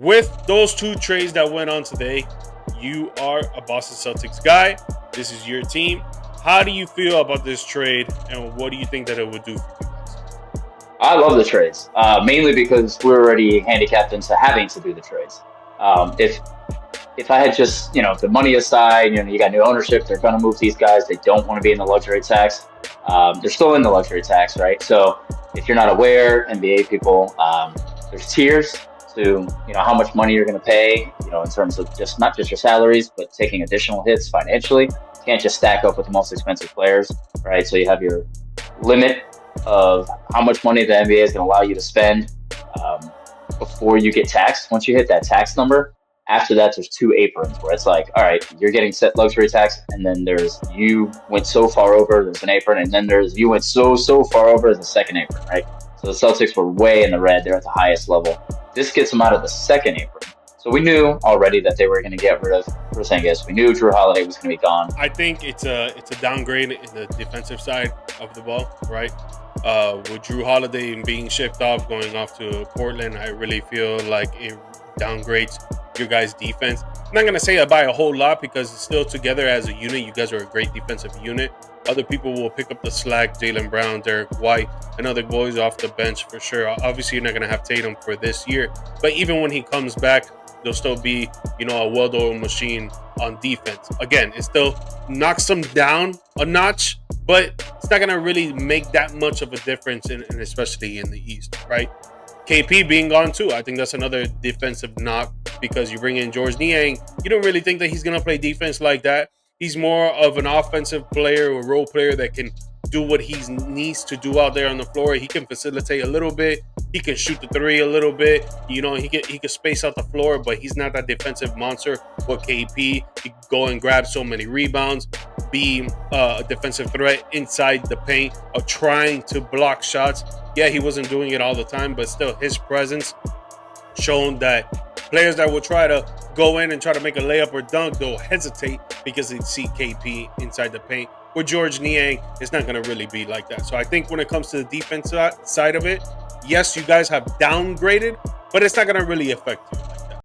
with those two trades that went on today, you are a Boston Celtics guy. This is your team. How do you feel about this trade, and what do you think that it would do for you guys? I love the trades, mainly because we're already handicapped into having to do the trades. If I had just, the money aside, you got new ownership, they're going to move these guys. They don't want to be in the luxury tax. They're still in the luxury tax, right? So if you're not aware, NBA people, there's tiers to, how much money you're going to pay, in terms of just not just your salaries, but taking additional hits financially. You can't just stack up with the most expensive players, right? So you have your limit of how much money the NBA is going to allow you to spend before you get taxed. Once you hit that tax number, after that, there's two aprons where it's like, all right, you're getting set luxury tax, and then there's you went so far over, there's an apron, and then there's you went so far over, there's a second apron, right? So the Celtics were way in the red. They're at the highest level. This gets them out of the second apron. So we knew already that they were going to get rid of Porzingis. We knew Jrue Holiday was going to be gone. I think it's a downgrade in the defensive side of the ball, right? With Jrue Holiday being shipped off, going off to Portland, I really feel like it downgrades your guys' defense. I'm not going to say by a whole lot because it's still together as a unit. You guys are a great defensive unit. Other people will pick up the slack. Jaylen Brown, Derek White, and other boys off the bench for sure. Obviously, you're not going to have Tatum for this year. But even when he comes back, there'll still be, a well-oiled machine on defense. Again, it still knocks them down a notch, but it's not going to really make that much of a difference, and especially in the East, right? KP being gone too, I think that's another defensive knock because you bring in Georges Niang. You don't really think that he's going to play defense like that. He's more of an offensive player or role player that can do what he needs to do out there on the floor. He can facilitate a little bit. He can shoot the three a little bit. He can space out the floor, but he's not that defensive monster. But KP, he can go and grab so many rebounds, be a defensive threat inside the paint, of trying to block shots. Yeah, he wasn't doing it all the time, but still his presence shown that players that will try to go in and try to make a layup or dunk, they'll hesitate because they see KP inside the paint. With Georges Niang, it's not going to really be like that. So I think when it comes to the defense side of it, yes, you guys have downgraded, but it's not going to really affect you.